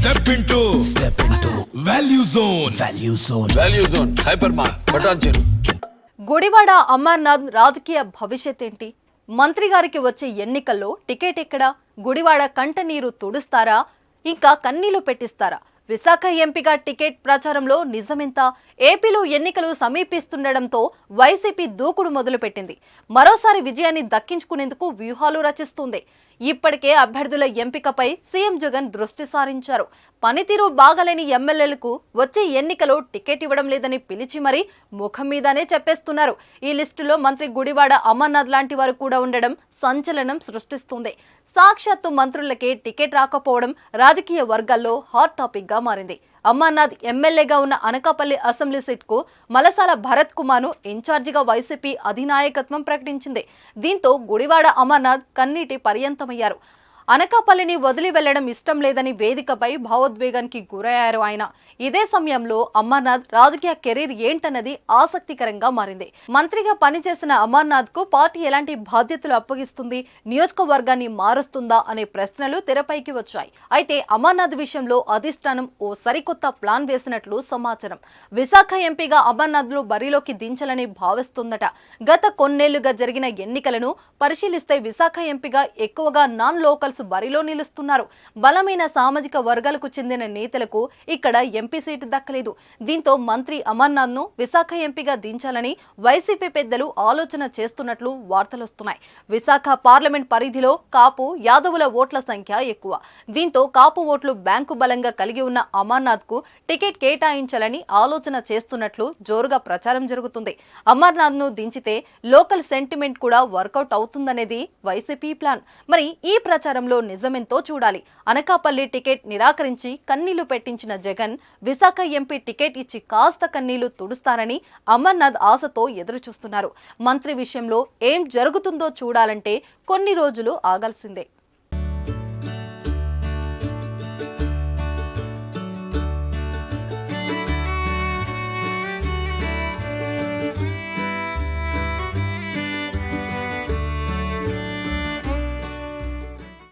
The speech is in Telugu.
Step into Value Zone. Value zone hyper mart Patancheru. Gudivada Amarnath రాజకీయ భవిష్యత్ ఏంటి? మంత్రి గారికి వచ్చే ఎన్నికల్లో టికెట్ ఎక్కడా? గుడివాడ కంటనీరు తుడుస్తారా, ఇంకా కన్నీళ్లు పెట్టిస్తారా? విశాఖ ఎంపీగా టికెట్ ప్రచారంలో నిజమెంత? ఏపీలో ఎన్నికలు సమీపిస్తుండటంతో వైసీపీ దూకుడు మొదలుపెట్టింది. మరోసారి విజయాన్ని దక్కించుకునేందుకు వ్యూహాలు రచిస్తుంది. ఇప్పటికే అభ్యర్థుల ఎంపికపై సీఎం జగన్ దృష్టి సారించారు. పనితీరు బాగలేని ఎమ్మెల్యేలకు వచ్చే ఎన్నికలో టికెట్ ఇవ్వడం లేదని పిలిచి మరీ ముఖం మీదనే చెప్పేస్తున్నారు. ఈ లిస్టులో మంత్రి గుడివాడ అమర్నాథ్ లాంటి వారు కూడా ఉండడం సంచలనం సృష్టిస్తుంది. సాక్షాత్తు మంత్రులకే టికెట్ రాకపోవడం రాజకీయ వర్గాల్లో హాట్ టాపిక్ గా మారింది. అమర్నాథ్ ఎమ్మెల్యేగా ఉన్న అనకాపల్లి అసెంబ్లీ సీట్కు మలసాల భరత్ కుమార్ను ఇన్ఛార్జిగా వైసీపీ అధినాయకత్వం ప్రకటించింది. దీంతో గుడివాడ అమర్నాథ్ కన్నీటి పర్యంతమయ్యారు. అనకాపల్లిని వదిలి వెళ్లడం ఇష్టం లేదని వేదికపై భావోద్వేగానికి గురయ్యారు ఆయన. ఇదే సమయంలో అమర్నాథ్ రాజకీయ కెరీర్ ఏంటన్నది ఆసక్తికరంగా మారింది. మంత్రిగా పనిచేసిన అమర్నాథ్ కు పార్టీ ఎలాంటి బాధ్యతలు అప్పగిస్తుంది, నియోజకవర్గాన్ని మారుస్తుందా అనే ప్రశ్నలు తెరపైకి వచ్చాయి. అయితే అమర్నాథ్ విషయంలో అధిష్టానం ఓ సరికొత్త ప్లాన్ వేసినట్లు సమాచారం. విశాఖ ఎంపీగా అమర్నాథ్ ను బరిలోకి దించాలని భావిస్తుందట. గత కొన్నేళ్లుగా జరిగిన ఎన్నికలను పరిశీలిస్తే విశాఖ ఎంపీగా ఎక్కువగా నాన్ లోకల్స్ బరిలో నిలుస్తున్నారు. బలమైన సామాజిక వర్గాలకు చెందిన నేతలకు ఇక్కడ ఎంపీ సీటు దక్కలేదు. దీంతో మంత్రి అమర్నాథ్ ను విశాఖ ఎంపీగా దించాలని వైసీపీ పెద్దలు ఆలోచన చేస్తున్నట్లు వార్తలొస్తున్నాయి. విశాఖ పార్లమెంట్ పరిధిలో కాపు యాదవుల ఓట్ల సంఖ్య ఎక్కువ. దీంతో కాపు ఓట్లు బ్యాంకు బలంగా కలిగి ఉన్న అమర్నాథ్ కు టికెట్ కేటాయించాలని ఆలోచన చేస్తున్నట్లు జోరుగా ప్రచారం జరుగుతుంది. అమర్నాథ్ ను దించితే లోకల్ సెంటిమెంట్ కూడా వర్కౌట్ అవుతుందనేది వైసీపీ ప్లాన్. మరి ఈ ప్రచారంలో నిజమెంతో చూడాలి. అనకాపల్లి టికెట్ నిరాకరించి కన్నీళ్లు పెట్టించిన జగన్ విశాఖ ఎంపీ టికెట్ ఇచ్చి కాస్త కన్నీళ్లు తుడుస్తారని అమర్నాథ్ ఆశతో ఎదురుచూస్తున్నారు. మంత్రి విషయంలో ఏం జరుగుతుందో చూడాలంటే కొన్ని రోజులు ఆగాల్సిందే.